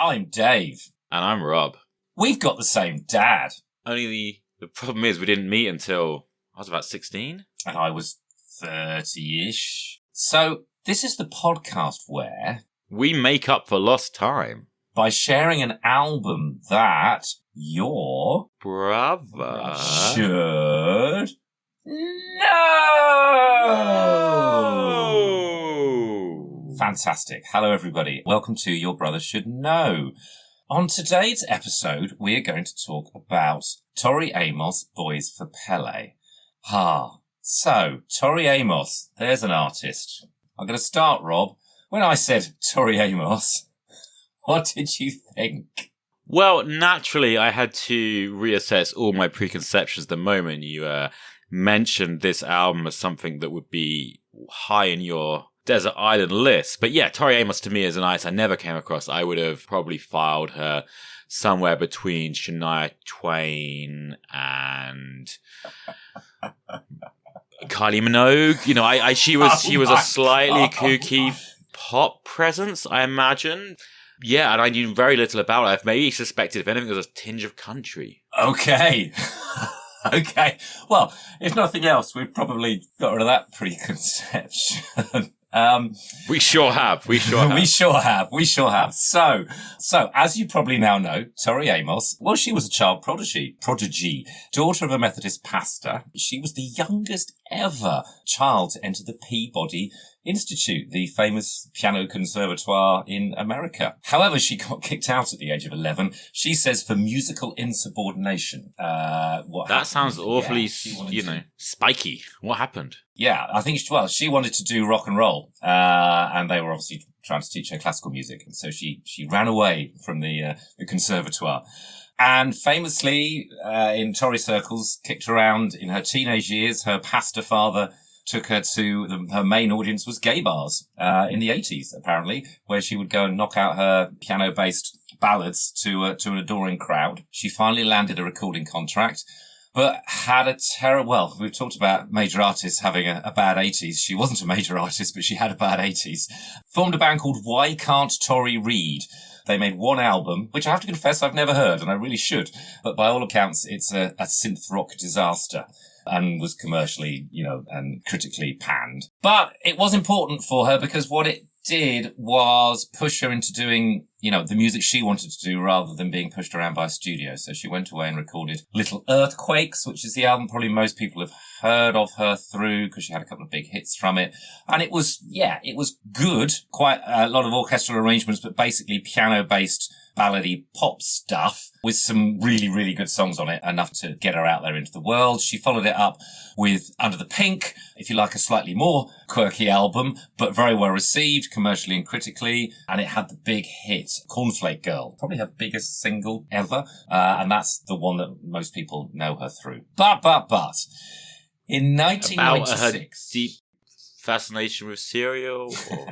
I'm Dave. And I'm Rob. We've got the same dad. Only the problem is we didn't meet until I was about 16. And I was 30-ish. So this is the podcast where we make up for lost time. By sharing an album that your brother should know. Fantastic. Hello, everybody. Welcome to Your Brother Should Know. On today's episode, we are going to talk about Tori Amos, Boys for Pele. So, Tori Amos, there's an artist. I'm going to start, Rob. When I said Tori Amos, what did you think? Well, naturally, I had to reassess all my preconceptions the moment you mentioned this album as something that would be high in your Desert Island list. But yeah, Tori Amos to me is an artist I never came across. I would have probably filed her somewhere between Shania Twain and Kylie Minogue. You know, she was a slightly kooky pop presence, I imagine. Yeah, and I knew very little about it. I've maybe suspected, if anything, there was a tinge of country. Okay. Okay. Well, if nothing else, we've probably got rid of that preconception. We sure have. We sure have. So, as you probably now know, Tori Amos, well, she was a child prodigy, daughter of a Methodist pastor. She was the youngest ever child to enter the Peabody Institute, the famous piano conservatoire in America. However, she got kicked out at the age of 11. She says for musical insubordination. That sounds awfully, spiky. What happened? Yeah, I think, she wanted to do rock and roll, and they were obviously trying to teach her classical music. And so she ran away from the conservatoire. And famously, in Tory circles, kicked around in her teenage years, her pastor father took her to, her main audience was gay bars, in the 80s, apparently, where she would go and knock out her piano-based ballads to an adoring crowd. She finally landed a recording contract, but had we've talked about major artists having a bad 80s. She wasn't a major artist, but she had a bad 80s. Formed a band called Why Can't Tori Read? They made one album, which I have to confess I've never heard, and I really should. But by all accounts, it's a synth rock disaster and was commercially, and critically panned. But it was important for her because what it did was push her into doing, the music she wanted to do rather than being pushed around by a studio. So she went away and recorded Little Earthquakes, which is the album probably most people have heard of her through because she had a couple of big hits from it. And it was good. Quite a lot of orchestral arrangements, but basically piano-based ballady pop stuff with some really, really good songs on it, enough to get her out there into the world. She followed it up with Under the Pink, if you like, a slightly more quirky album, but very well received commercially and critically. And it had the big hit, Cornflake Girl, probably her biggest single ever. And that's the one that most people know her through. But, in 1996... About her deep fascination with cereal? Or...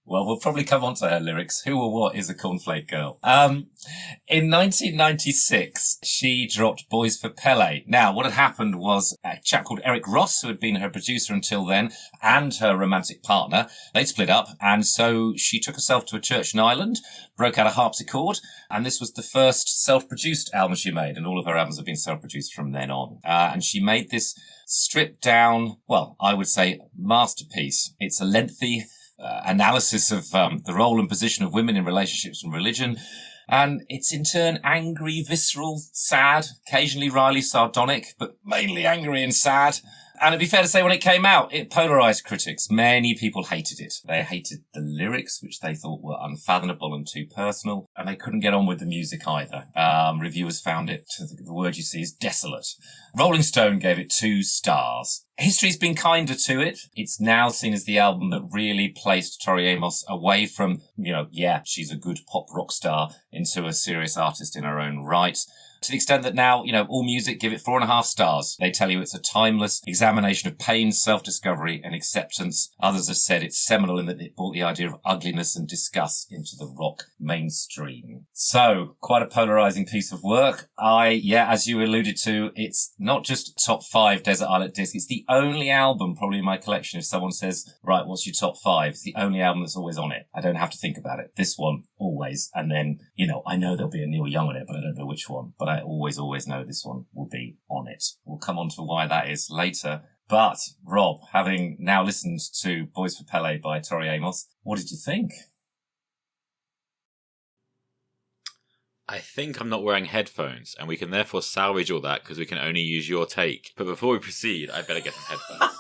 Well, we'll probably come on to her lyrics. Who or what is a cornflake girl? In 1996, she dropped Boys for Pele. Now, what had happened was a chap called Eric Ross, who had been her producer until then, and her romantic partner, they'd split up. And so she took herself to a church in Ireland, broke out a harpsichord, and this was the first self-produced album she made. And all of her albums have been self-produced from then on. And she made this stripped down, I would say masterpiece. It's a lengthy analysis of the role and position of women in relationships and religion. And it's in turn angry, visceral, sad, occasionally wryly sardonic, but mainly angry and sad. And it'd be fair to say when it came out, it polarized critics. Many people hated it. They hated the lyrics, which they thought were unfathomable and too personal, and they couldn't get on with the music either. Reviewers found it, the word you see is desolate. Rolling Stone gave it 2 stars. History's been kinder to it. It's now seen as the album that really placed Tori Amos away from, she's a good pop rock star into a serious artist in her own right. To the extent that now, All Music give it 4.5 stars. They tell you it's a timeless examination of pain, self-discovery and acceptance. Others have said it's seminal in that it brought the idea of ugliness and disgust into the rock mainstream. So, quite a polarizing piece of work. As you alluded to, it's not just top 5 Desert Island disc, it's the only album probably in my collection, if someone says, right, what's your top 5? It's the only album that's always on it. I don't have to think about it. This one, always. And then, I know there'll be a Neil Young on it, but I don't know which one. But I always know this one will be on it. We'll come on to why that is later. But, Rob, having now listened to Boys for Pele by Tori Amos, what did you think? I think I'm not wearing headphones, and we can therefore salvage all that because we can only use your take. But before we proceed, I better get some headphones.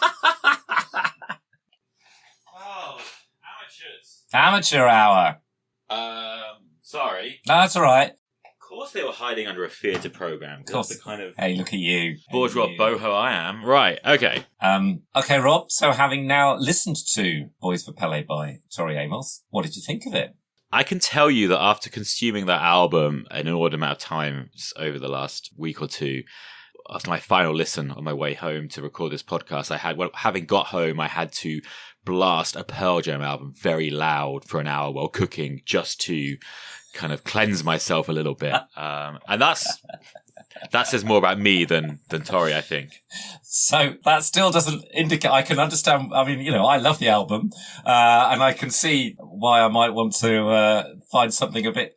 Oh, amateurs. Amateur hour. Sorry. No, that's all right. Of course they were hiding under a theatre programme. Of course. The kind of Hey, look at you. bourgeois boho I am. Right, okay. Okay, Rob, so having now listened to Boys for Pele by Tori Amos, what did you think of it? I can tell you that after consuming that album an inordinate amount of times over the last week or two, after my final listen on my way home to record this podcast, having got home, I had to blast a Pearl Jam album very loud for an hour while cooking just to kind of cleanse myself a little bit. And that says more about me than Tori, I think. So that still doesn't indicate. I can understand. I mean, I love the album, and I can see why I might want to find something a bit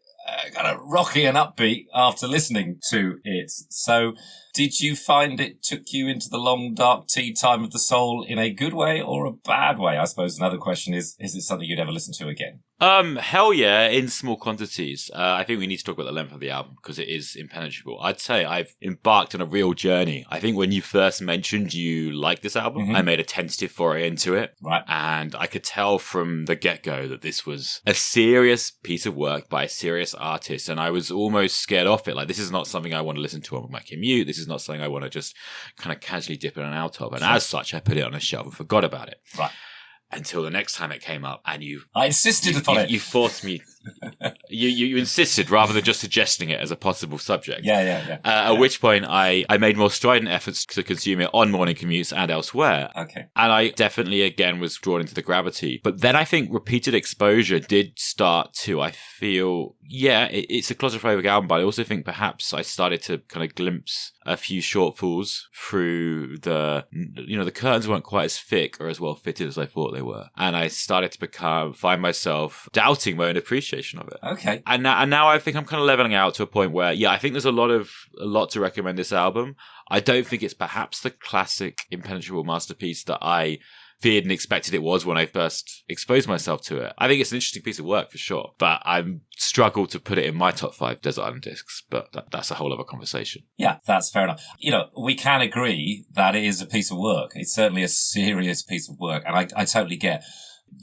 kind of rocky and upbeat after listening to it. So, did you find it took you into the long, dark tea time of the soul in a good way or a bad way? I suppose another question is it something you'd ever listen to again? Hell yeah, in small quantities. I think we need to talk about the length of the album because it is impenetrable. I'd say I've embarked on a real journey. I think when you first mentioned you liked this album, I made a tentative foray into it. Right. And I could tell from the get-go that this was a serious piece of work by a serious artist. And I was almost scared off it. Like, this is not something I want to listen to on my commute. This is not something I want to just kind of casually dip in and out of. And as such, I put it on a shelf and forgot about it. Right. Until the next time it came up, and I insisted upon it. You forced me. you insisted rather than just suggesting it as a possible subject. Yeah. At which point I made more strident efforts to consume it on morning commutes and elsewhere. Okay. And I definitely again was drawn into the gravity. But then I think repeated exposure did start to, I feel, it's a claustrophobic album, but I also think perhaps I started to kind of glimpse a few shortfalls through the curtains weren't quite as thick or as well fitted as I thought they were. And I started to find myself doubting my own appreciation of it. Okay. And now I think I'm kind of leveling out to a point where, I think there's a lot to recommend this album. I don't think it's perhaps the classic impenetrable masterpiece that I feared and expected it was when I first exposed myself to it. I think it's an interesting piece of work for sure, but I've struggled to put it in my top 5 Desert Island Discs, but that's a whole other conversation. Yeah, that's fair enough. We can agree that it is a piece of work. It's certainly a serious piece of work, and I totally get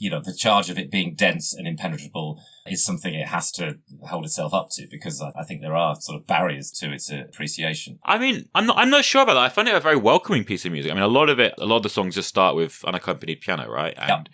the charge of it being dense and impenetrable is something it has to hold itself up to, because I think there are sort of barriers to its appreciation. I mean, I'm not sure about that. I find it a very welcoming piece of music. I mean, a lot of the songs just start with unaccompanied piano, right? And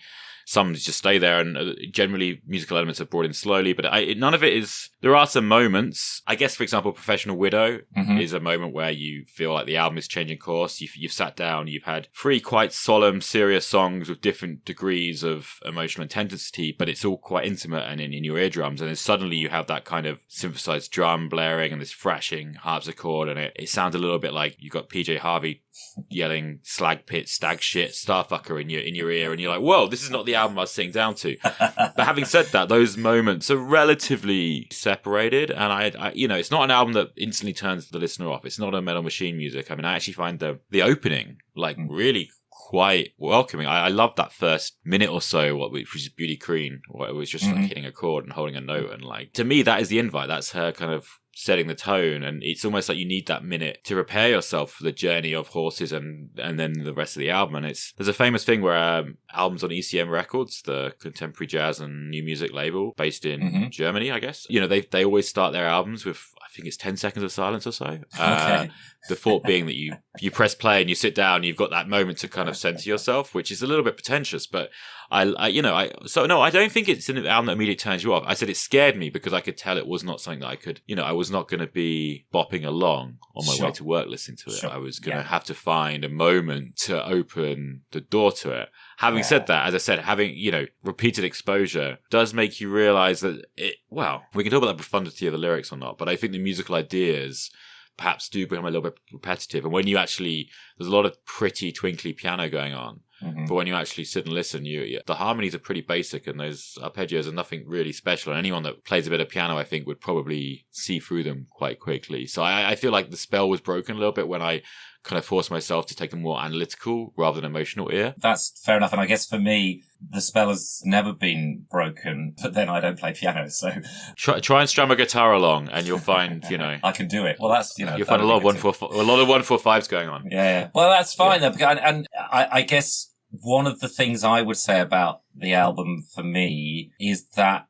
some just stay there, and generally musical elements are brought in slowly, but none of it is. There are some moments. I guess, for example, Professional Widow is a moment where you feel like the album is changing course. You've sat down, you've had 3 quite solemn, serious songs with different degrees of emotional intensity, but it's all quite intimate and in your eardrums. And then suddenly you have that kind of synthesized drum blaring and this thrashing harpsichord, and it sounds a little bit like you got PJ Harvey yelling slag pit, stag shit, starfucker in your ear, and you're like, whoa, this is not the album I was sitting down to. But having said that, those moments are relatively separated, and I it's not an album that instantly turns the listener off. It's not a Metal Machine music. I mean, I actually find the opening really quite welcoming. I love that first minute or so, which is Beauty Queen, where it was just like hitting a chord and holding a note, and to me that is the invite. That's her kind of setting the tone, and it's almost like you need that minute to prepare yourself for the journey of Horses and then the rest of the album. And there's a famous thing where albums on ECM Records, the contemporary jazz and new music label based in Germany, I guess, they always start their albums with, I think it's 10 seconds of silence or so. Okay. The thought being that you press play and you sit down, you've got that moment to kind of center yourself, which is a little bit pretentious, but I don't think it's an album that immediately turns you off. I said it scared me because I could tell it was not something that I could, I was not going to be bopping along on my way to work listening to it. Sure. I was going to have to find a moment to open the door to it. Having said that, as I said, having, repeated exposure does make you realize that we can talk about the profundity of the lyrics or not, but I think the musical ideas perhaps do become a little bit repetitive. And when you actually, there's a lot of pretty twinkly piano going on. Mm-hmm. But when you actually sit and listen, the harmonies are pretty basic, and those arpeggios are nothing really special. And anyone that plays a bit of piano, I think, would probably see through them quite quickly. So I feel like the spell was broken a little bit when I kind of forced myself to take a more analytical rather than emotional ear. That's fair enough. And I guess for me, the spell has never been broken, but then I don't play piano, so... Try and strum a guitar along, and you'll find, I can do it. Well, that's, you'll find a lot of 1-4-5s going on. Yeah. Well, that's fine, though. And I guess one of the things I would say about the album for me is that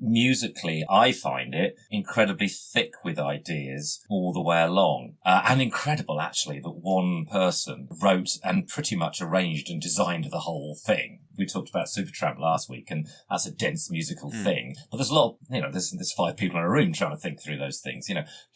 musically, I find it incredibly thick with ideas all the way along. And incredible, actually, that one person wrote and pretty much arranged and designed the whole thing. We talked about Supertramp last week, and that's a dense musical thing. But there's a lot of, there's 5 people in a room trying to think through those things.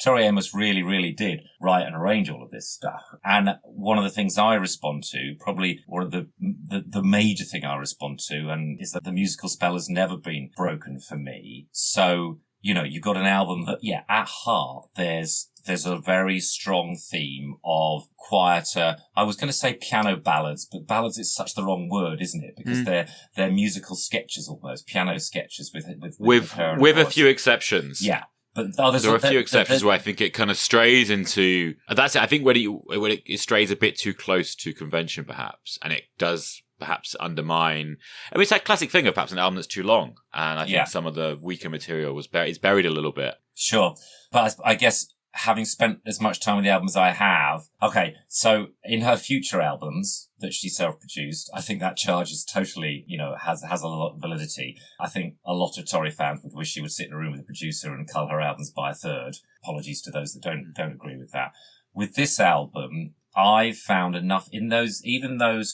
Tori Amos really, really did write and arrange all of this stuff. And one of the things I respond to, probably one of the major thing I respond to, and is that the musical spell has never been broken for me. So, you've got an album that, at heart, there's a very strong theme of quieter, I was going to say piano ballads, but ballads is such the wrong word, isn't it? Because they're musical sketches almost, piano sketches with her and with a few exceptions. Yeah. But there are a few exceptions where I think it kind of strays into, that's it. I think when it strays a bit too close to convention, perhaps, and it does perhaps undermine. I mean, it's that classic thing of perhaps an album that's too long, and I think some of the weaker material is buried a little bit. Sure, but I guess having spent as much time with the albums I have, okay, so in her future albums that she self-produced, I think that charge is totally, has a lot of validity. I think a lot of Tori fans would wish she would sit in a room with a producer and cull her albums by a third. Apologies to those that don't agree with that. With this album, I found enough in those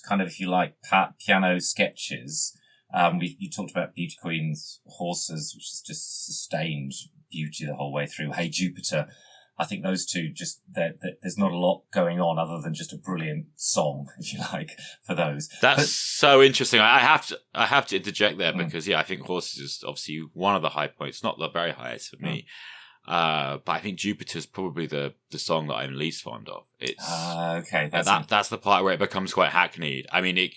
kind of, if you like, piano sketches. You talked about Beauty Queen's Horses, which is just sustained beauty the whole way through. Hey Jupiter. I think those two there's not a lot going on other than just a brilliant song, if you like, for those. That's so interesting. I have to interject there because, I think Horses is obviously one of the high points, not the very highest for me. But I think Jupiter's probably the the song that I'm least fond of. It's okay. That's the part where it becomes quite hackneyed. I mean,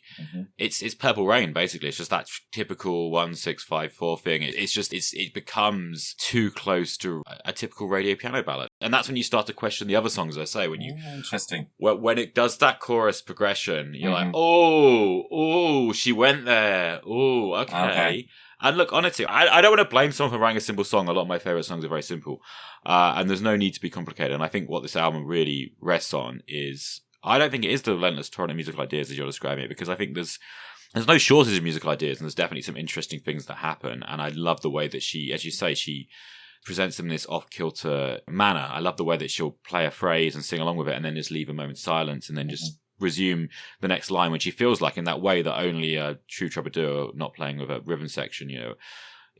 it's Purple Rain basically. It's just that typical 1-6-5-4 thing. It becomes too close to a typical radio piano ballad, and that's when you start to question the other songs. I say when you interesting when it does that chorus progression, you're like, oh, she went there. Oh, okay. And look, honestly, I don't want to blame someone for writing a simple song. A lot of my favourite songs are very simple. And there's no need to be complicated. And I think what this album really rests on is, I don't think it is the relentless torrent of musical ideas as you're describing it, because I think there's no shortage of musical ideas, and there's definitely some interesting things that happen. And I love the way that she, as you say, she presents them in this off-kilter manner. I love the way that she'll play a phrase and sing along with it and then just leave a moment's silence and then just resume the next line when she feels like, in that way that only a true troubadour not playing with a rhythm section,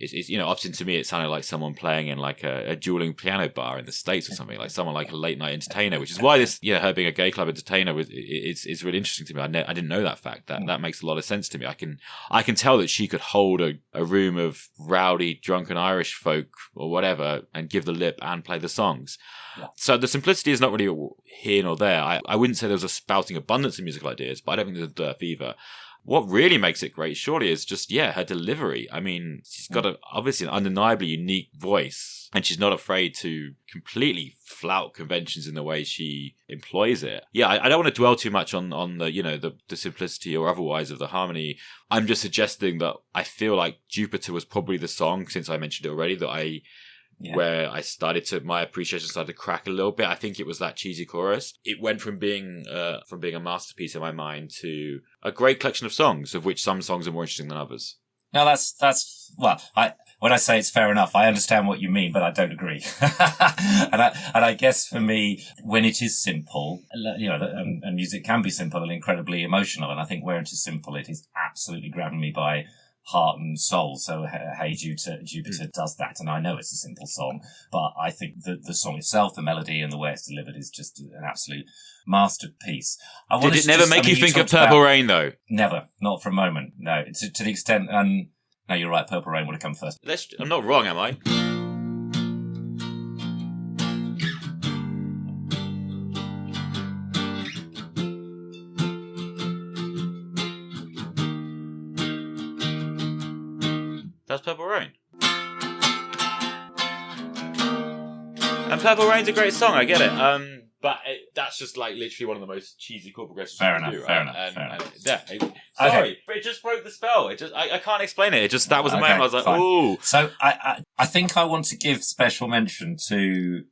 is often to me it sounded like someone playing in like a dueling piano bar in the States or something, like someone like a late night entertainer, which is why this, her being a gay club entertainer is really interesting to me. I didn't know that fact. That makes a lot of sense to me. I can tell that she could hold a room of rowdy, drunken Irish folk or whatever and give the lip and play the songs. Yeah. So the simplicity is not really here nor there. I wouldn't say there was a spouting abundance of musical ideas, but I don't think there's a dearth either. What really makes it great, surely, is just, her delivery. I mean, she's got obviously an undeniably unique voice, and she's not afraid to completely flout conventions in the way she employs it. I don't want to dwell too much on the simplicity or otherwise of the harmony. I'm just suggesting that I feel like Jupiter was probably the song, since I mentioned it already, that where my appreciation started to crack a little bit. I think it was that cheesy chorus. It went from being a masterpiece in my mind to a great collection of songs, of which some songs are more interesting than others. No, when I say it's fair enough, I understand what you mean, but I don't agree. and I guess for me, when it is simple, and music can be simple and incredibly emotional, and I think where it is simple, it is absolutely grabbing me by heart and soul. So Hey Jupiter does that, and I know it's a simple song, but I think the song itself, the melody and the way it's delivered is just an absolute masterpiece. Did it never make you think of Purple Rain though? Never, not for a moment. No, to the extent, no, you're right, Purple Rain would have come first. I'm not wrong, am I? Purple Rain. And Purple Rain's a great song, I get it. But that's just like literally one of the most cheesy chord progressions fair you enough, can do, fair right? enough, fair enough. Sorry, Okay. but it just broke the spell. I can't explain it. It just, that was the moment I was like, fine. ooh. So I think I want to give special mention to,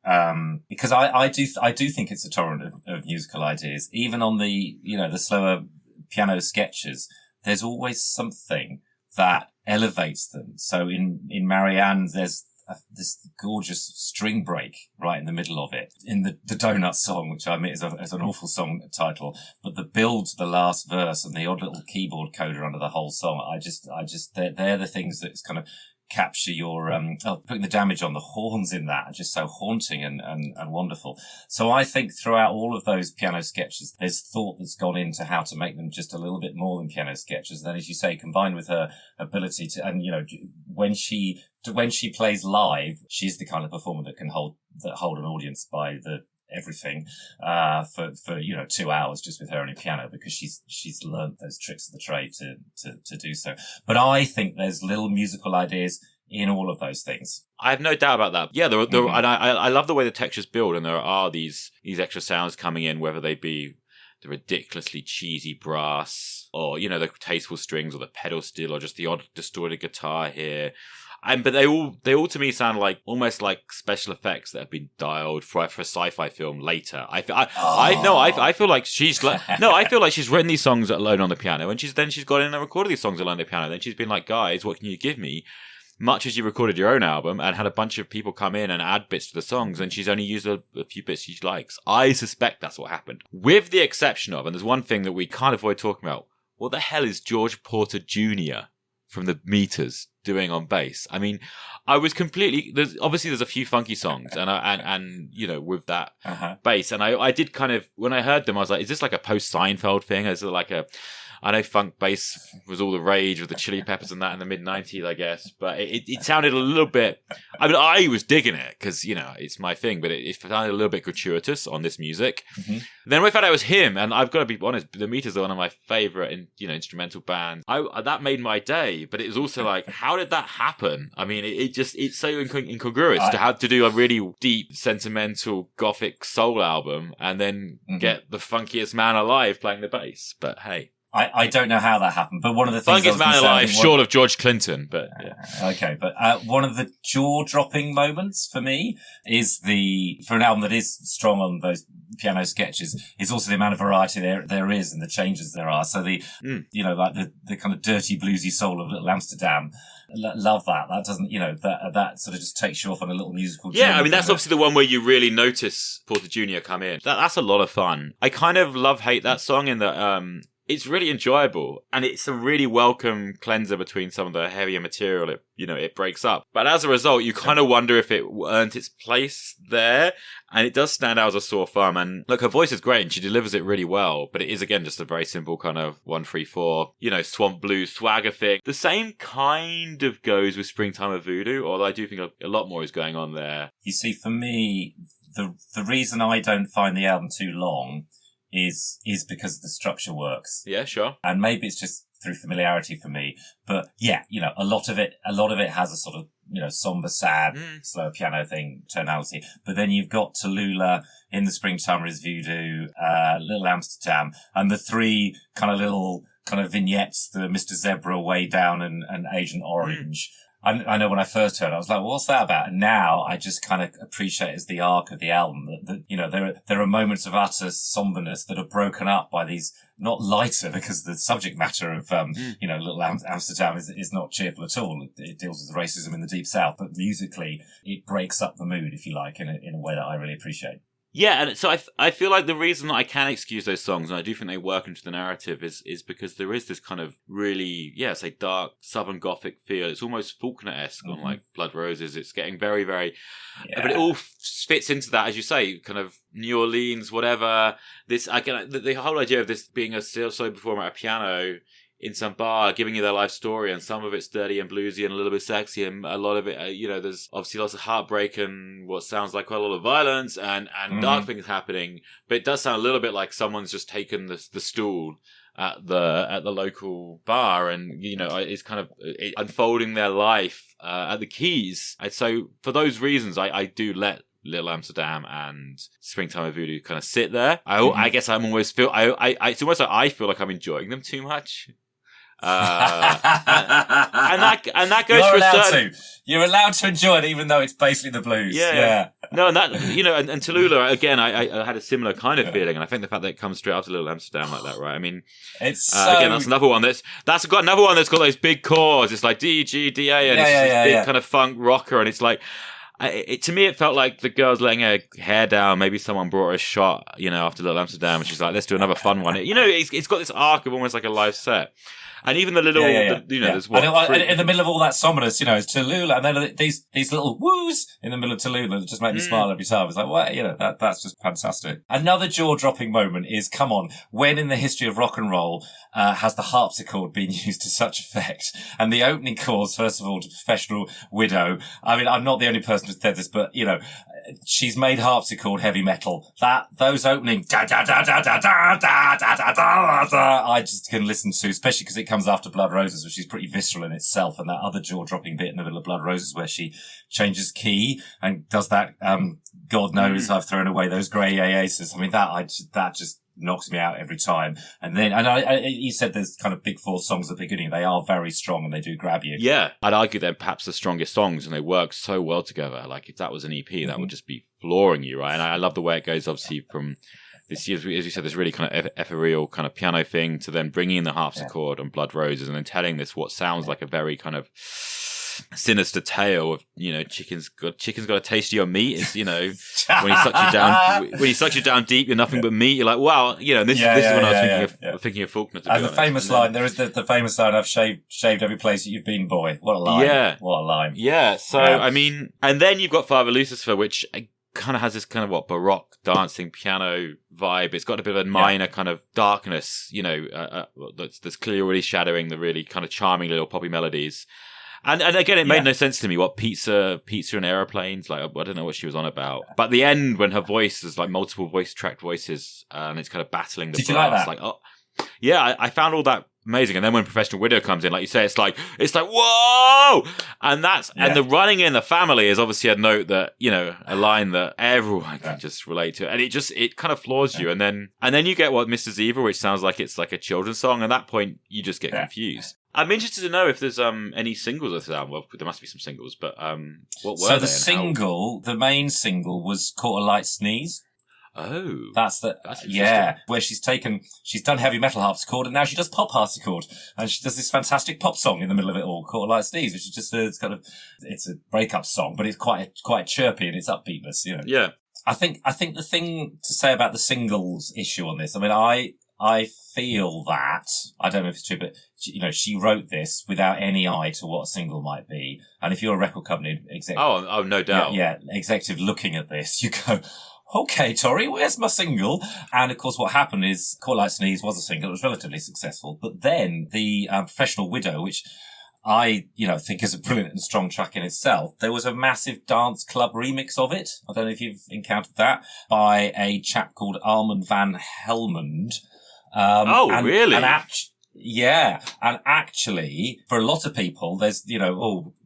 because I do think it's a torrent of musical ideas. Even on the, the slower piano sketches, there's always something that elevates them. So in Marianne, there's this gorgeous string break right in the middle of it. In the Donut song, which I admit is an awful song title, but the build to the last verse and the odd little keyboard coda under the whole song, they're the things that kind of capture your, putting the damage on the horns in that are just so haunting and wonderful. So I think throughout all of those piano sketches, there's thought that's gone into how to make them just a little bit more than piano sketches. Then, as you say, combined with her ability to, and when she plays live, she's the kind of performer that can hold an audience by everything for 2 hours just with her and a piano, because she's learned those tricks of the trade to do so. But I think there's little musical ideas in all of those things. I have no doubt about that. Yeah, and I love the way the textures build, and there are these extra sounds coming in, whether they be the ridiculously cheesy brass, or the tasteful strings, or the pedal steel, or just the odd distorted guitar here. But they all to me sound like almost like special effects that have been dialed for a sci-fi film later. I feel like she's written these songs alone on the piano, and she's gone in and recorded these songs alone on the piano. Then she's been like, guys, what can you give me? Much as you recorded your own album and had a bunch of people come in and add bits to the songs, and she's only used a few bits she likes. I suspect that's what happened. With the exception of, and there's one thing that we can't avoid talking about, what the hell is George Porter Jr. from the Meters doing on bass? I mean, I was completely, there's a few funky songs and with that bass, and I did kind of, when I heard them, I was like, is this like a post Seinfeld thing? Is it like I know funk bass was all the rage with the Chili Peppers and that in the mid-90s, I guess, but it sounded a little bit, I mean, I was digging it because, it's my thing, but it sounded a little bit gratuitous on this music. Mm-hmm. Then when I found out it was him, and I've got to be honest, the Meters are one of my favorite instrumental bands. That made my day, but it was also like, how did that happen? I mean, it's so incongruous to have to do a really deep, sentimental, gothic soul album and then get the funkiest man alive playing the bass. But hey. I don't know how that happened, but one of the things funkiest man alive, short of George Clinton, but yeah. Okay, but one of the jaw-dropping moments for me is for an album that is strong on those piano sketches, is also the amount of variety there is and the changes there are. So the kind of dirty bluesy soul of Little Amsterdam. Love that. That doesn't, that sort of just takes you off on a little musical journey. Yeah, I mean, that's obviously the one where you really notice Porter Jr. come in. That's a lot of fun. I kind of hate that song in that, it's really enjoyable, and it's a really welcome cleanser between some of the heavier material it breaks up. But as a result, you kind of wonder if it earned its place there, and it does stand out as a sore thumb. And look, her voice is great, and she delivers it really well, but it is, again, just a very simple kind of 1-3-4, swamp blues swagger thing. The same kind of goes with Springtime of Voodoo, although I do think a lot more is going on there. You see, for me, the reason I don't find the album too long is because the structure works. Yeah, sure. And maybe it's just through familiarity for me. But yeah, a lot of it has a sort of, somber, sad, slow piano thing, tonality. But then you've got Tallulah, In the Springtime is Voodoo, Little Amsterdam, and the three kind of little kind of vignettes, the Mr. Zebra, Way Down, and Agent Orange. I know when I first heard it, I was like, well, what's that about? And now I just kind of appreciate it as the arc of the album. That there are moments of utter somberness that are broken up by these, not lighter, because the subject matter of, Little Amsterdam is not cheerful at all. It deals with racism in the Deep South, but musically it breaks up the mood, if you like, in a way that I really appreciate. Yeah, and so I feel like the reason that I can excuse those songs, and I do think they work into the narrative, is because there is this kind of really, say dark Southern Gothic feel. It's almost Faulkner-esque on like Blood Roses. It's getting very, very, but it all fits into that, as you say, kind of New Orleans, whatever. This, again, the whole idea of this being a solo performer at a piano in some bar, giving you their life story, and some of it's dirty and bluesy and a little bit sexy, and a lot of it, there's obviously lots of heartbreak and what sounds like quite a lot of violence and dark things happening, but it does sound a little bit like someone's just taken the stool at the local bar, and it's kind of unfolding their life at the Keys. And so for those reasons, I do let Little Amsterdam and Springtime of Voodoo kind of sit there. I guess I'm always feel it's almost like I feel like I'm enjoying them too much. And that goes for a certain... You're allowed to enjoy it, even though it's basically the blues. Yeah. No, and that and Tallulah again. I had a similar kind of feeling, and I think the fact that it comes straight after Little Amsterdam like that, right? I mean, it's again, that's another one that's got another one that's got those big chords. It's like D G D A, and it's this big kind of funk rocker, and it's like. To me, it felt like the girl's letting her hair down. Maybe someone brought her a shot, after Little Amsterdam, and she's like, "Let's do another fun one." It's got this arc of almost like a live set, and even the little, there's what in the middle of all that somberness, it's Tallulah, and then these little woos in the middle of Tallulah that just make me smile every time. It's like, what? That's just fantastic. Another jaw-dropping moment is, come on, when in the history of rock and roll has the harpsichord been used to such effect? And the opening chords, first of all, to Professional Widow. I mean, I'm not the only person who's said this, but she's made harpsichord heavy metal. Those opening da da da da da da da da da da da, I just can listen to, especially because it comes after Blood Roses, which is pretty visceral in itself, and that other jaw-dropping bit in the middle of Blood Roses where she changes key and does that. God knows I've thrown away those grey aces. I mean, that just knocks me out every time. And then, you said there's kind of big four songs at the beginning. They are very strong and they do grab you. Yeah. I'd argue they're perhaps the strongest songs, and they work so well together. Like, if that was an EP, that would just be flooring you, right? And I love the way it goes, obviously, from this, as you said, this really kind of ethereal kind of piano thing to then bringing in the harpsichord on Blood Roses, and then telling this what sounds like a very kind of sinister tale of chicken's got a taste of your meat. It's when he sucks you down deep, you're nothing but meat. You're like, wow, this is when I was thinking of Faulkner. And the famous line, there is the famous line, "I've shaved every place that you've been, boy." What a line! What a line! Yeah. So I mean, and then you've got Father Lucifer, which kind of has this kind of baroque dancing piano vibe. It's got a bit of a minor kind of darkness, that's clearly shadowing the really kind of charming little poppy melodies. And again, it made no sense to me what pizza and aeroplanes, like, I don't know what she was on about. But the end, when her voice is like multiple tracked voices, and it's kind of battling the Did you like that? Like, oh, yeah, I found all that amazing. And then when Professional Widow comes in, like you say, it's like, whoa! And and the running in the family is obviously a note that, a line that everyone can just relate to. And it kind of floors you. And then you get what Mr. Evil, which sounds like it's like a children's song. At that point, you just get confused. I'm interested to know if there's any singles of this album. Well, there must be some singles, but what were they? The main single was Caught a Light Sneeze. Oh, that's where she's done heavy metal harpsichord, and now she does pop harpsichord, and she does this fantastic pop song in the middle of it all, Caught a Light Sneeze, which is just it's a breakup song, but it's quite chirpy and it's upbeatness, Yeah. I think the thing to say about the singles issue on this, I mean, I feel that, I don't know if it's true, but she wrote this without any eye to what a single might be. And if you're a record company executive, oh, no doubt, executive looking at this, you go, "Okay, Tori, where's my single?" And of course, what happened is Caught Light Sneeze was a single. It was relatively successful, but then the Professional Widow, which I, think is a brilliant and strong track in itself. There was a massive dance club remix of it. I don't know if you've encountered that, by a chap called Armand van Helmond. Really? And actually, for a lot of people, there's,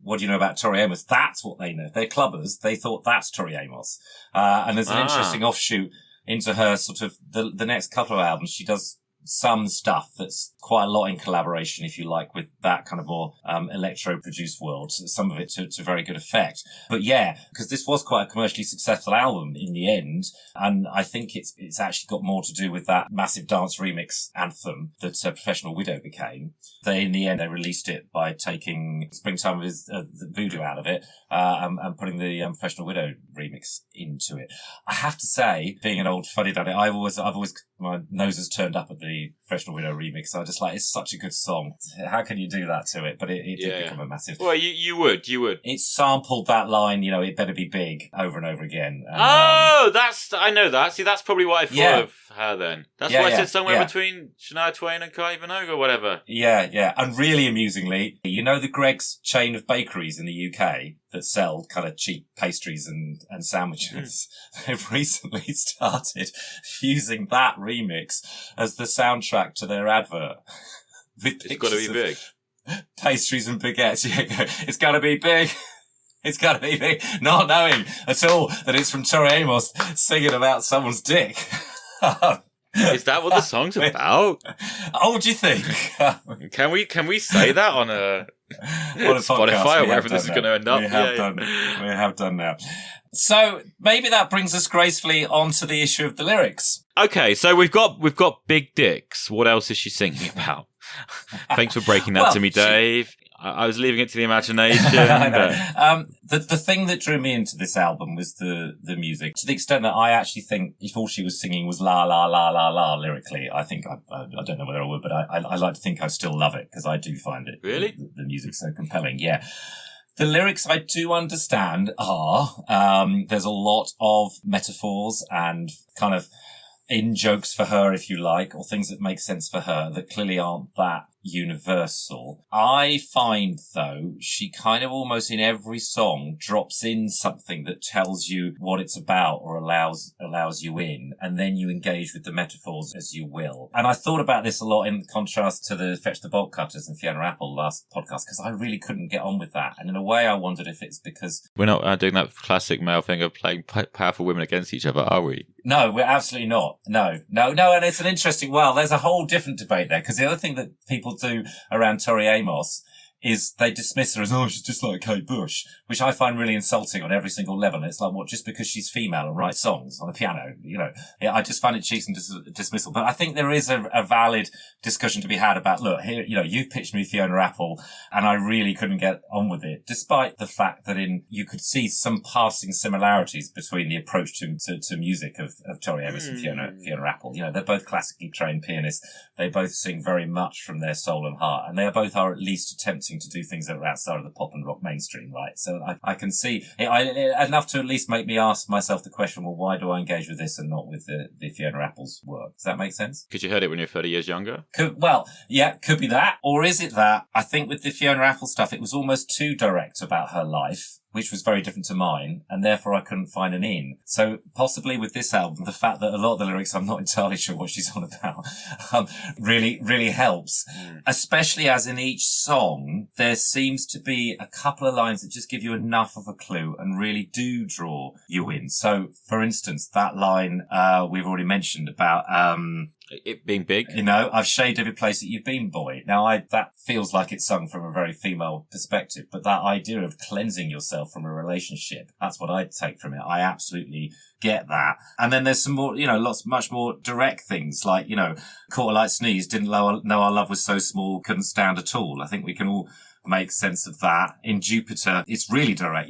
what do you know about Tori Amos? That's what they know. They're clubbers. They thought that's Tori Amos. And there's an interesting offshoot into her sort of the next couple of albums. She does some stuff that's quite a lot in collaboration, if you like, with that kind of more electro-produced world. Some of it to very good effect. But because this was quite a commercially successful album in the end, and I think it's actually got more to do with that massive dance remix anthem that Professional Widow became. In the end, they released it by taking Springtime of Voodoo out of it and putting the Professional Widow remix into it. I have to say, being an old fuddy duddy, I've always my nose has turned up at the Professional Widow remix. I just it's such a good song. How can you do that to it? But it did become a massive. Well, you would. It sampled that line, it better be big, over and over again. And, I know that. See, that's probably what I thought of her then. That's why I said somewhere between Shania Twain and Kylie Minogue or whatever. Yeah. And really amusingly, the Gregg's chain of bakeries in the UK, that sell kind of cheap pastries and sandwiches. They've recently started using that remix as the soundtrack to their advert. It's got to be big. Pastries and baguettes. Yeah, it's got to be big. It's got to be big. Not knowing at all that it's from Tori Amos singing about someone's dick. Is that what the song's about? Oh, do you think? Can we say that on a Spotify or wherever this is going to end up? We have done now. So maybe that brings us gracefully onto the issue of the lyrics. Okay, so we've got big dicks. What else is she singing about? Thanks for breaking that to me, Dave. I was leaving it to the imagination. I know. The thing that drew me into this album was the music, to the extent that I actually think if all she was singing was la la la la la lyrically, I think I don't know whether I would, but I like to think I still love it because I do find it really the music so compelling. Yeah. The lyrics I do understand are there's a lot of metaphors and kind of in jokes for her, if you like, or things that make sense for her that clearly aren't that universal. I find, though, she kind of almost in every song drops in something that tells you what it's about or allows you in, and then you engage with the metaphors as you will. And I thought about this a lot in contrast to the Fetch the Bolt Cutters and Fiona Apple last podcast, because I really couldn't get on with that. And in a way, I wondered if it's because... We're not doing that classic male thing of playing powerful women against each other, are we? No, we're absolutely not. No. And it's an interesting, well, there's a whole different debate there, because the other thing that people do around Tori Amos is they dismiss her as, oh, she's just like Kate Bush, which I find really insulting on every single level. And it's like, what, just because she's female and writes songs on the piano, I just find it cheap and dismissal. But I think there is a valid discussion to be had about, look, here, you've pitched me Fiona Apple and I really couldn't get on with it, despite the fact that you could see some passing similarities between the approach to music of Tori Amos and Fiona Apple. They're both classically trained pianists. They both sing very much from their soul and heart, and they both are at least attempting to do things that are outside of the pop and rock mainstream, right? So I can see enough to at least make me ask myself the question, well, why do I engage with this and not with the Fiona Apple's work? Does that make sense? Because you heard it when you were 30 years younger? Could be that. Or is it that I think with the Fiona Apple stuff, it was almost too direct about her life, which was very different to mine, and therefore I couldn't find an in. So possibly with this album, the fact that a lot of the lyrics, I'm not entirely sure what she's on about, really, really helps. Especially as in each song, there seems to be a couple of lines that just give you enough of a clue and really do draw you in. So, for instance, that line we've already mentioned about... it being big. I've shaved every place that you've been, boy. Now, that feels like it's sung from a very female perspective, but that idea of cleansing yourself from a relationship, that's what I'd take from it. I absolutely get that. And then there's some more, much more direct things like, caught a light sneeze, didn't know our love was so small, couldn't stand at all. I think we can all make sense of that. In Jupiter, it's really direct,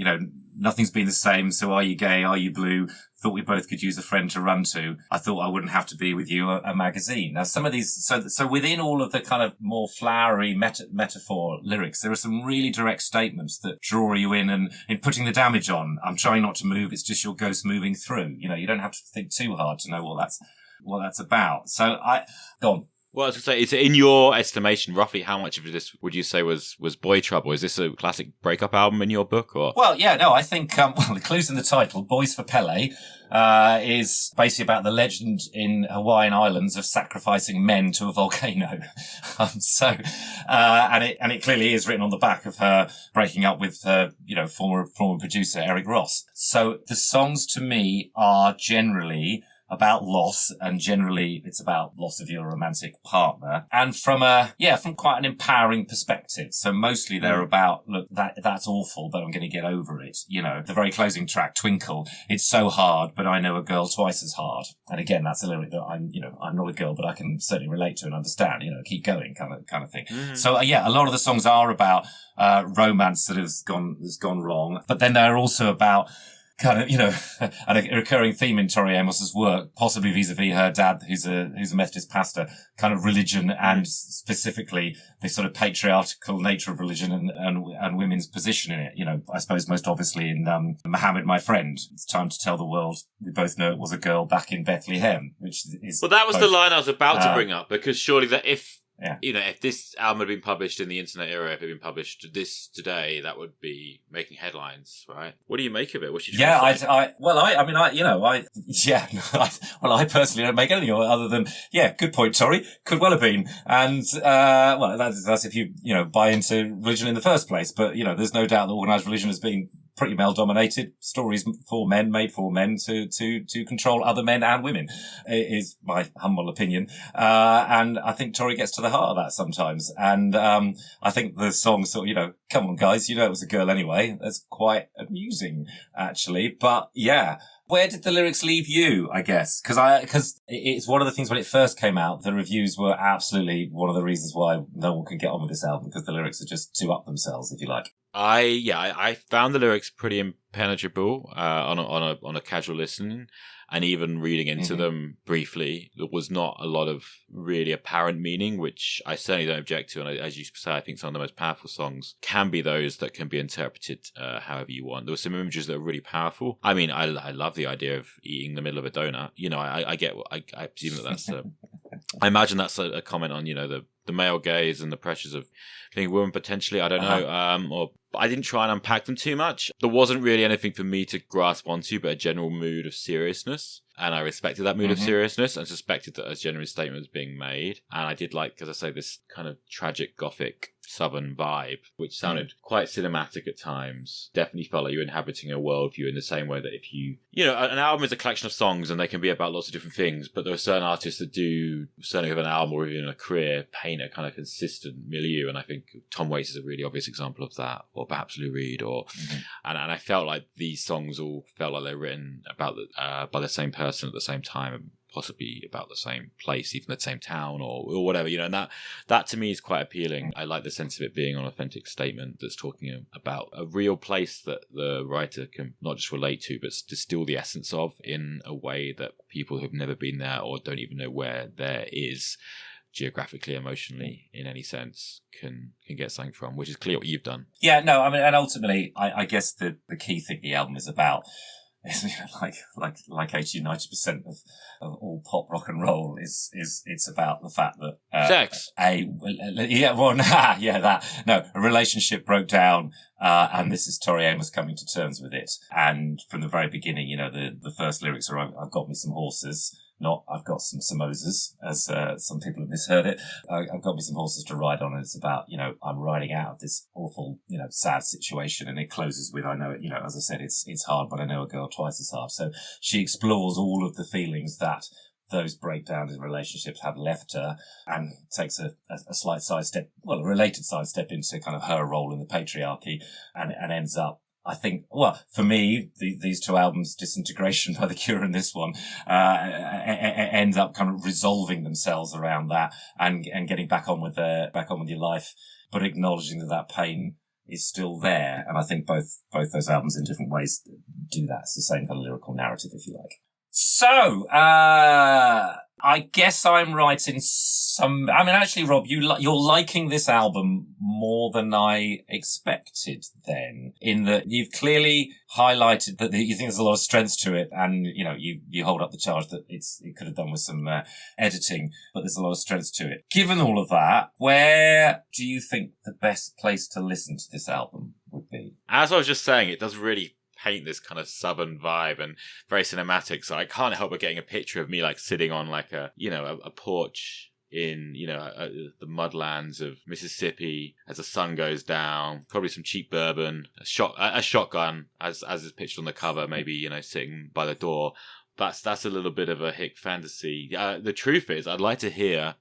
nothing's been the same, so are you gay, are you blue? Thought we both could use a friend to run to. I thought I wouldn't have to be with you, a magazine. Now, some of these, so within all of the kind of more flowery metaphor lyrics, there are some really direct statements that draw you in, and in putting the damage on, I'm trying not to move, it's just your ghost moving through. You don't have to think too hard to know what that's about. So go on. Well, I was going to say, in your estimation, roughly how much of this would you say was Boy Trouble? Is this a classic breakup album in your book? Or? Well, yeah, no, I think, the clue's in the title, Boys for Pele, is basically about the legend in Hawaiian Islands of sacrificing men to a volcano. And it clearly is written on the back of her breaking up with her, former producer, Eric Ross. So the songs to me are generally about loss, and generally it's about loss of your romantic partner, and from quite an empowering perspective. So mostly they're about, look, that's awful, but I'm going to get over it. The very closing track, Twinkle, it's so hard, but I know a girl twice as hard. And again, that's a lyric that I'm not a girl, but I can certainly relate to and understand, keep going kind of thing. So a lot of the songs are about, romance that has gone wrong, but then they're also about, kind of, and a recurring theme in Tori Amos's work, possibly vis-a-vis her dad, who's a Methodist pastor, kind of religion and specifically the sort of patriarchal nature of religion and women's position in it. I suppose most obviously in Muhammad, my friend, it's time to tell the world we both know it was a girl back in Bethlehem, which is... Well, that was the line I was about to bring up, because surely that if Yeah. You know, if this album had been published in the internet era, if it had been published this today, that would be making headlines, right? What do you make of it? What's your I personally don't make anything of it other than, good point, Tori. Could well have been. And, that's if you buy into religion in the first place. But, there's no doubt that organised religion has been pretty male dominated. Stories for men, made for men to control other men and women, is my humble opinion. And I think Tori gets to the heart of that sometimes. And, I think the song sort of, come on guys, it was a girl anyway. That's quite amusing, actually. But yeah. Where did the lyrics leave you, I guess? Because it's one of the things when it first came out, the reviews were absolutely one of the reasons why no one can get on with this album, because the lyrics are just too up themselves, if you like. I found the lyrics pretty impenetrable on a casual listening, and even reading into them briefly, there was not a lot of really apparent meaning, which I certainly don't object to. And as you say, I think some of the most powerful songs can be those that can be interpreted however you want. There were some images that are really powerful. I mean, I love the idea of eating the middle of a donut. I presume that's I imagine that's a comment on the male gaze and the pressures of being a woman potentially. I don't know. I didn't try and unpack them too much. There wasn't really anything for me to grasp onto, but a general mood of seriousness. And I respected that mood of seriousness and suspected that a genuine statement was being made. And I did like, as I say, this kind of tragic gothic southern vibe, which sounded quite cinematic at times. Definitely felt like you were inhabiting a worldview in the same way that if an album is a collection of songs and they can be about lots of different things, but there are certain artists that do, certainly with an album or even a career, paint a kind of consistent milieu. And I think Tom Waits is a really obvious example of that, or perhaps Lou Reed, and I felt like these songs all felt like they were written about by the same person at the same time, and possibly about the same place, even the same town or whatever, and that to me is quite appealing. I like the sense of it being an authentic statement that's talking about a real place that the writer can not just relate to, but distill the essence of in a way that people who've never been there or don't even know where there is geographically, emotionally, in any sense, can get something from, which is clear what you've done. Yeah, no, I mean, and ultimately, I guess the key thing the album is about is, like 80-90% of all pop rock and roll is it's about the fact that sex. A relationship broke down, and this is Tori Amos coming to terms with it. And from the very beginning, the first lyrics are, "I've got me some horses." Not, "I've got some samosas," as some people have misheard it. I've got me some horses to ride on, and it's about, I'm riding out of this awful, sad situation. And it closes with, "I know it, as I said, it's hard, but I know a girl twice as hard." So she explores all of the feelings that those breakdowns in relationships have left her, and takes a slight sidestep, a related sidestep into kind of her role in the patriarchy, and ends up, I think, for me, these two albums, Disintegration by The Cure and this one, ends up kind of resolving themselves around that and getting back on with your life, but acknowledging that pain is still there. And I think both those albums in different ways do that. It's the same kind of lyrical narrative, if you like. So, I guess I'm right in some. I mean, actually, Rob, you're liking this album more than I expected. Then, in that you've clearly highlighted that you think there's a lot of strengths to it, and you hold up the charge that it could have done with some editing, but there's a lot of strengths to it. Given all of that, where do you think the best place to listen to this album would be? As I was just saying, it does really paint this kind of southern vibe and very cinematic, so I can't help but getting a picture of me like sitting on like a porch in the mudlands of Mississippi as the sun goes down, probably some cheap bourbon, a shotgun as is pictured on the cover, maybe sitting by the door. That's a little bit of a hick fantasy. The truth is, I'd like to hear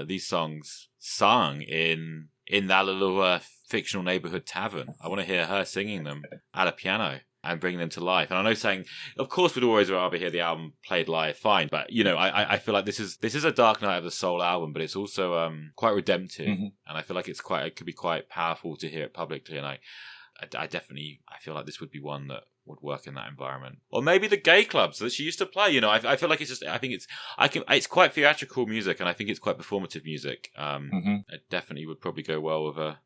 these songs sung in that little fictional neighborhood tavern. I want to hear her singing them at a piano and bringing them to life. And I know saying, of course, we'd always rather hear the album played live, fine. But, I feel like this is a Dark Night of the Soul album, but it's also quite redemptive. And I feel like it could be quite powerful to hear it publicly. And I feel like this would be one that would work in that environment. Or maybe the gay clubs that she used to play. I feel like it's quite theatrical music, and I think it's quite performative music. It definitely would probably go well with a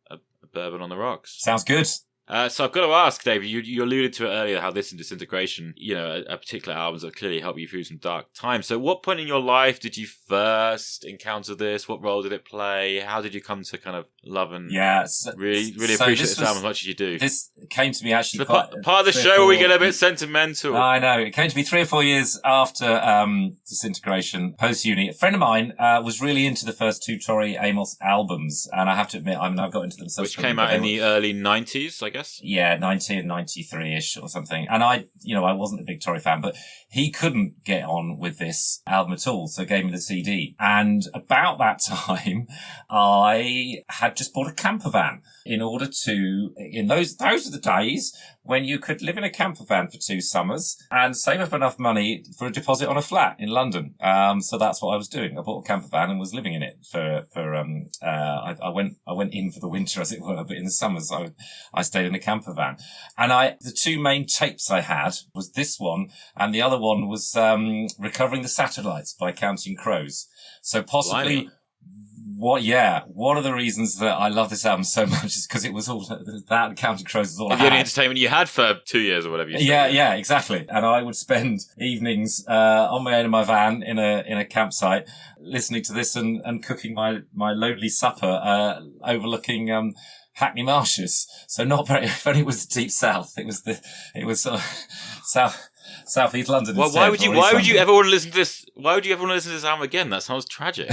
bourbon on the rocks. Sounds good. So I've got to ask, Dave, you alluded to it earlier, how this and Disintegration, a particular albums that clearly helped you through some dark times. So what point in your life did you first encounter this? What role did it play? How did you come to kind of love and really appreciate this album as much as you do? This came to me actually part of the show where we get a bit sentimental. I know. It came to me 3 or 4 years after Disintegration, post-uni. A friend of mine was really into the first 2 Tori Amos albums, and I have to admit, I've got into them which came out in the early 90s, I guess. Yeah, 1993-ish or something. And I wasn't a big Tori fan, but he couldn't get on with this album at all, so gave me the CD. And about that time, I had just bought a campervan in order to, those are the days when you could live in a campervan for 2 summers and save up enough money for a deposit on a flat in London. So that's what I was doing. I bought a campervan and was living in it I went in for the winter, as it were, but in the summers I stayed in a campervan. And the 2 main tapes I had was this one, and the other one was Recovering the Satellites by Counting Crows. So possibly... Blimey. One of the reasons that I love this album so much is because it was all that Counting Crows was all I the only had. entertainment you had for 2 years or whatever you said. Yeah, exactly. And I would spend evenings on my own in my van in a campsite, listening to this and cooking my lonely supper overlooking Hackney Marshes. So not very. If only it was the deep south. It was southeast London. Well, why would you ever want to listen to this? Why would you ever want to listen to this album again? That sounds tragic.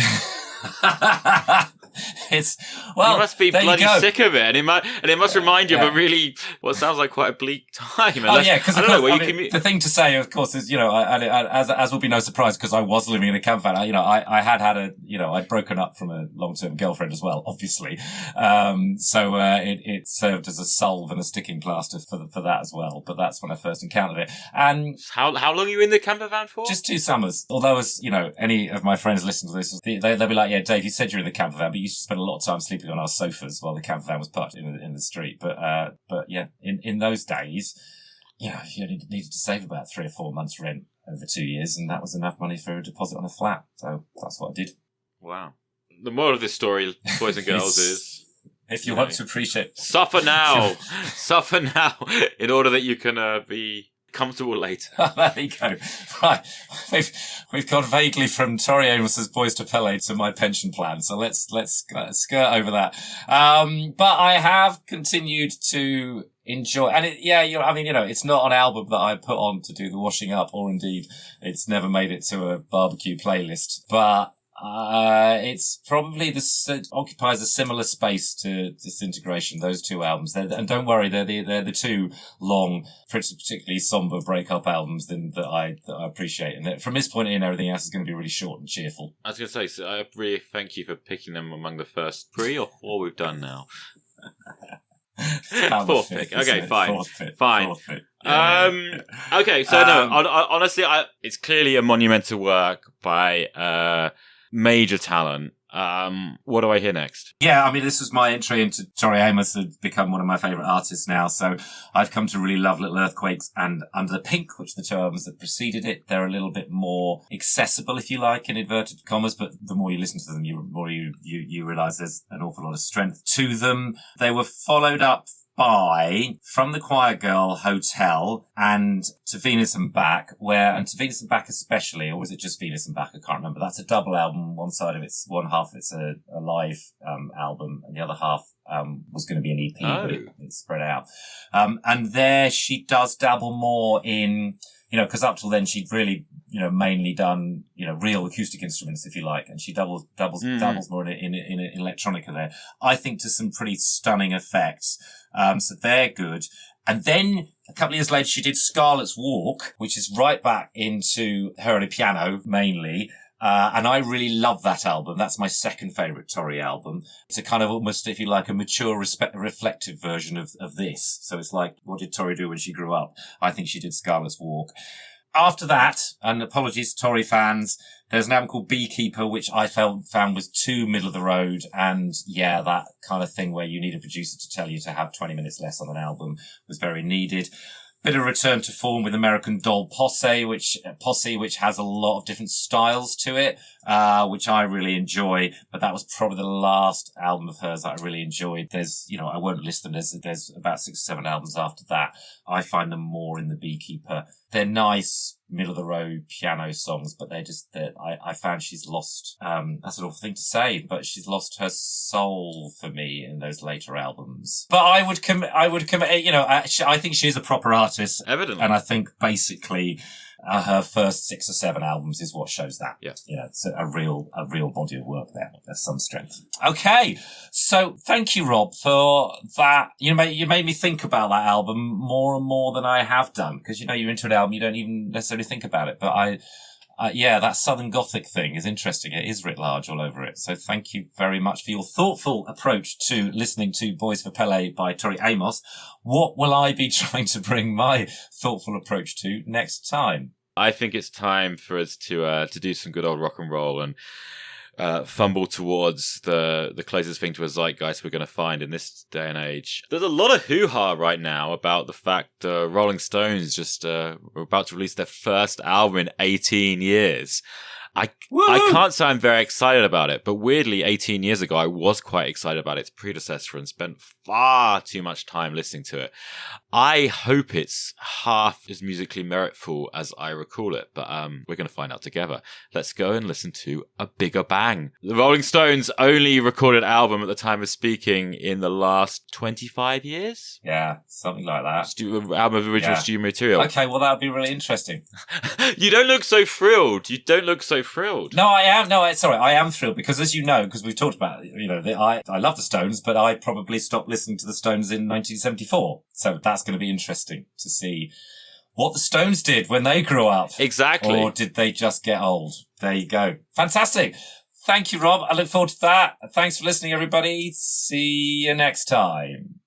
You must be bloody sick of it, and it must remind you of a really what sounds like quite a bleak time. Because the thing to say, of course, is as will be no surprise, because I was living in a camper van. I had I'd broken up from a long-term girlfriend as well, obviously. So it served as a salve and a sticking plaster for that as well. But that's when I first encountered it. And how long were you in the camper van for? Just 2 summers. Although, as any of my friends listen to this, they'll be like, "Yeah, Dave, you said you're in the camper van, but you used to spend a lot of time sleeping on our sofas while the camper van was parked in the street." But yeah, in those days, you only needed to save about 3 or 4 months' rent over 2 years, and that was enough money for a deposit on a flat. So that's what I did. Wow. The moral of this story, boys and girls, is if you want to appreciate, suffer now, in order that you can be comfortable later. There you go. Right. We've gone vaguely from Tori Amos's Boys to Pele to my pension plan. So let's skirt over that. But I have continued to enjoy, and it's not an album that I put on to do the washing up, or indeed it's never made it to a barbecue playlist, but it's probably occupies a similar space to Disintegration, those 2 albums. And don't worry, they're the 2 long, particularly somber breakup albums that I appreciate. And from this point in, everything else is going to be really short and cheerful. I was going to say, so I really thank you for picking them among the first 3 or 4 we've done now. Fourth pick. Okay, fine. Fourth pick. Okay, so honestly, it's clearly a monumental work by major talent. What do I hear next? Yeah, this was my entry into Tori Amos, who's become one of my favourite artists now. So I've come to really love Little Earthquakes and Under the Pink, which are the 2 albums that preceded it. They're a little bit more accessible, if you like, in inverted commas, but the more you listen to them, the more you realise there's an awful lot of strength to them. They were followed up by From the Quiet Girl Hotel and To Venus and Back, and To Venus and Back especially, or was it just Venus and Back? I can't remember. That's a double album. One half of it's a live album, and the other half was going to be an EP, but it's spread out. And there she does dabble more in, because up till then she'd really, mainly done, real acoustic instruments, if you like, and she dabbles more in electronica there. I think to some pretty stunning effects. So they're good. And then a couple of years later, she did Scarlet's Walk, which is right back into her on a piano mainly. And I really love that album. That's my second favourite Tori album. It's a kind of almost, if you like, a mature, reflective version of this. So it's like, what did Tori do when she grew up? I think she did Scarlet's Walk. After that, and apologies to Tori fans, there's an album called Beekeeper, which I found was too middle of the road. And yeah, that kind of thing where you need a producer to tell you to have 20 minutes less on an album was very needed. Bit of return to form with American Doll Posse, which has a lot of different styles to it, which I really enjoy. But that was probably the last album of hers that I really enjoyed. There's, I won't list them. There's about 6 or 7 albums after that. I find them more in the Beekeeper. They're nice, middle of the road piano songs, but I found she's lost, that's an awful thing to say, but she's lost her soul for me in those later albums. But I would commit, I think she is a proper artist. Evidently. And I think basically, her first 6 or 7 albums is what shows that. Yeah. It's a real body of work there. There's some strength. Okay. So thank you, Rob, for that. You made me think about that album more and more than I have done. Because, you're into an album, you don't even necessarily think about it. But that Southern Gothic thing is interesting. It is writ large all over it. So thank you very much for your thoughtful approach to listening to Boys for Pele by Tori Amos. What will I be trying to bring my thoughtful approach to next time? I think it's time for us to do some good old rock and roll and fumble towards the closest thing to a zeitgeist we're going to find in this day and age. There's a lot of hoo-ha right now about the fact Rolling Stones just were about to release their first album in 18 years. I can't say I'm very excited about it, but weirdly, 18 years ago, I was quite excited about its predecessor and spent far too much time listening to it. I hope it's half as musically meritful as I recall it, but we're going to find out together. Let's go and listen to A Bigger Bang. The Rolling Stones' only recorded album at the time of speaking in the last 25 years? Yeah, something like that. Album of original studio material. Okay, well, that would be really interesting. You don't look so thrilled. No, I am. No, sorry, I am thrilled because, as you know, because we've talked about it, I love the Stones, but I probably stopped listening to the Stones in 1974. So that's going to be interesting to see what the Stones did when they grew up. Exactly. Or did they just get old? There you go. Fantastic. Thank you, Rob. I look forward to that. Thanks for listening, everybody. See you next time.